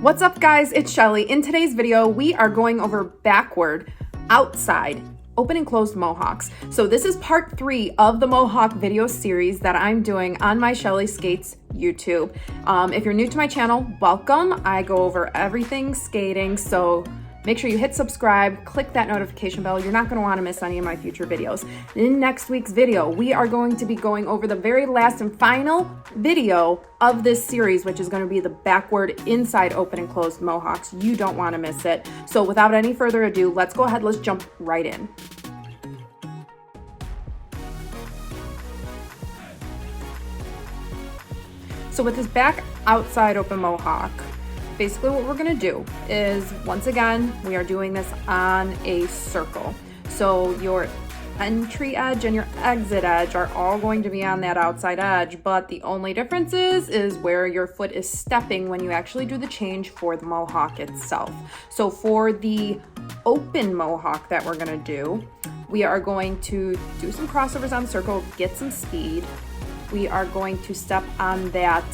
What's up guys, it's Shelly. In today's video, we are going over backward, outside, open and closed Mohawks. So this is part 3 of the Mohawk video series that I'm doing on my Shelly Skates YouTube. If you're new to my channel, welcome. I go over everything skating, so make sure you hit subscribe, click that notification bell. You're not going to want to miss any of my future videos. In next week's video, we are going to be going over the very last and final video of this series, which is going to be the backward, inside, open and closed Mohawks. You don't want to miss it. So without any further ado, let's go ahead, let's jump right in. So with this back outside open Mohawk, basically what we're gonna do is, once again, we are doing this on a circle. So your entry edge and your exit edge are all going to be on that outside edge, but the only difference is where your foot is stepping when you actually do the change for the Mohawk itself. So for the open Mohawk that we're gonna do, we are going to do some crossovers on the circle, get some speed. We are going to step on that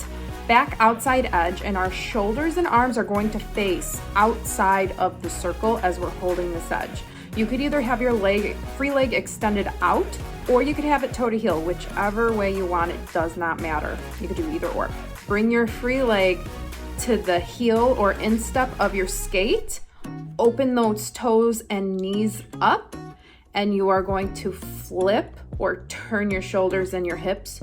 back outside edge, and our shoulders and arms are going to face outside of the circle as we're holding this edge. You could either have your free leg extended out, or you could have it toe to heel. Whichever way you want, it does not matter. You could do either or. Bring your free leg to the heel or instep of your skate, open those toes and knees up, and you are going to flip or turn your shoulders and your hips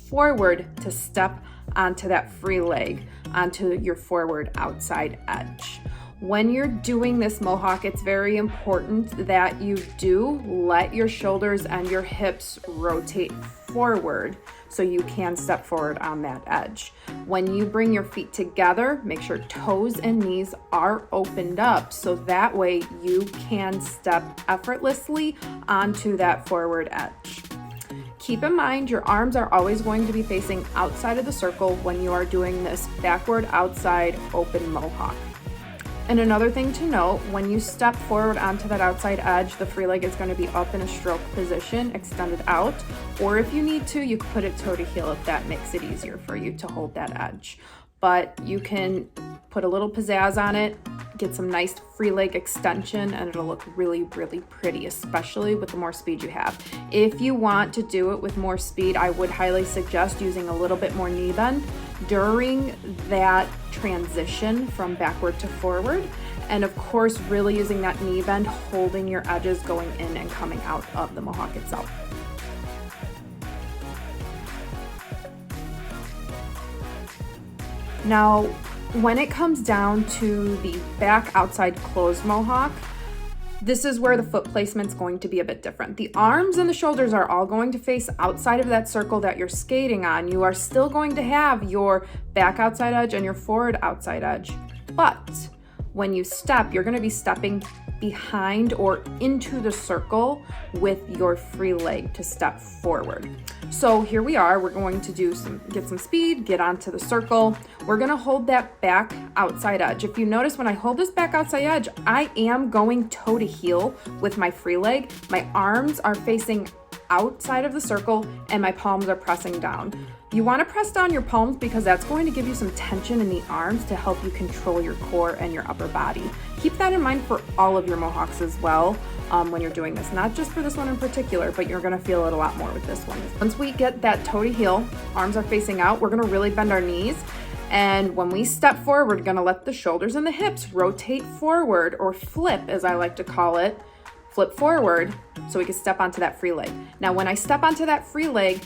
forward to step onto that free leg, onto your forward outside edge. When you're doing this Mohawk, it's very important that you do let your shoulders and your hips rotate forward so you can step forward on that edge. When you bring your feet together, make sure toes and knees are opened up so that way you can step effortlessly onto that forward edge. Keep in mind, your arms are always going to be facing outside of the circle when you are doing this backward, outside, open Mohawk. And another thing to note, when you step forward onto that outside edge, the free leg is going to be up in a stroke position, extended out, or if you need to, you can put it toe to heel if that makes it easier for you to hold that edge. But you can put a little pizzazz on it, get some nice free leg extension, and it'll look really, really pretty, especially with the more speed you have. If you want to do it with more speed, I would highly suggest using a little bit more knee bend during that transition from backward to forward. And of course, really using that knee bend, holding your edges going in and coming out of the Mohawk itself. Now, when it comes down to the back outside closed Mohawk, this is where the foot placement's going to be a bit different. The arms and the shoulders are all going to face outside of that circle that you're skating on. You are still going to have your back outside edge and your forward outside edge, but when you step, you're going to be stepping behind or into the circle with your free leg to step forward. So here we are, we're going to get some speed, get onto the circle. We're gonna hold that back outside edge. If you notice, when I hold this back outside edge, I am going toe to heel with my free leg. My arms are facing outside of the circle and my palms are pressing down. You want to press down your palms because that's going to give you some tension in the arms to help you control your core and your upper body. Keep that in mind for all of your Mohawks as well when you're doing this, not just for this one in particular, but you're going to feel it a lot more with this one. Once we get that toe to heel, arms are facing out, we're going to really bend our knees. And when we step forward, we're going to let the shoulders and the hips rotate forward, or flip as I like to call it, flip forward so we can step onto that free leg. Now, when I step onto that free leg,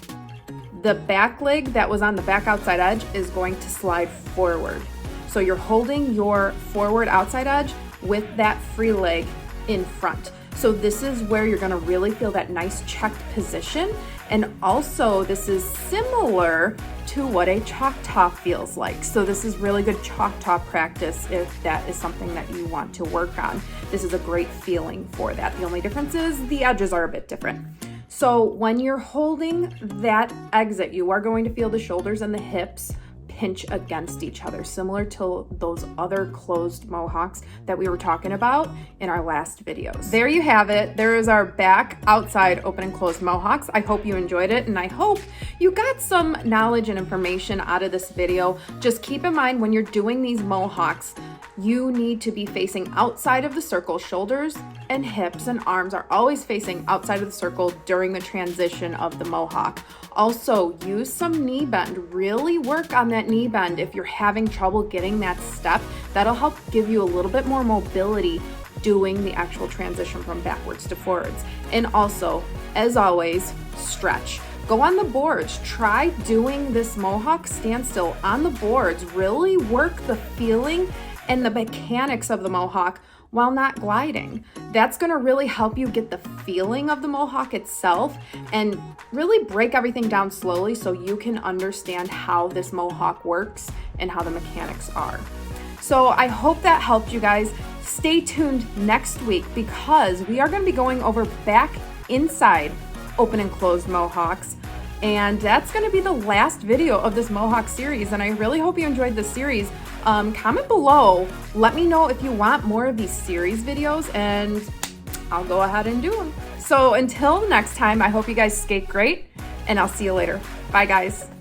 the back leg that was on the back outside edge is going to slide forward. So you're holding your forward outside edge with that free leg in front. So this is where you're gonna really feel that nice checked position. And also this is similar to what a chalk top feels like. So this is really good chalk top practice if that is something that you want to work on. This is a great feeling for that. The only difference is the edges are a bit different. So when you're holding that exit, you are going to feel the shoulders and the hips pinch against each other, similar to those other closed Mohawks that we were talking about in our last videos. There you have it. There is our back outside open and closed Mohawks. I hope you enjoyed it, and I hope you got some knowledge and information out of this video. Just keep in mind when you're doing these Mohawks, you need to be facing outside of the circle. Shoulders and hips and arms are always facing outside of the circle during the transition of the Mohawk. Also, use some knee bend. Really work on that knee bend if you're having trouble getting that step. That'll help give you a little bit more mobility doing the actual transition from backwards to forwards. And also, as always, stretch. Go on the boards. Try doing this Mohawk standstill on the boards. Really work the feeling and the mechanics of the Mohawk while not gliding. That's gonna really help you get the feeling of the Mohawk itself and really break everything down slowly so you can understand how this Mohawk works and how the mechanics are. So I hope that helped you guys. Stay tuned next week because we are gonna be going over back inside open and closed Mohawks. And that's gonna be the last video of this Mohawk series. And I really hope you enjoyed this series. Comment below, let me know if you want more of these series videos and I'll go ahead and do them. So until next time, I hope you guys skate great and I'll see you later. Bye guys.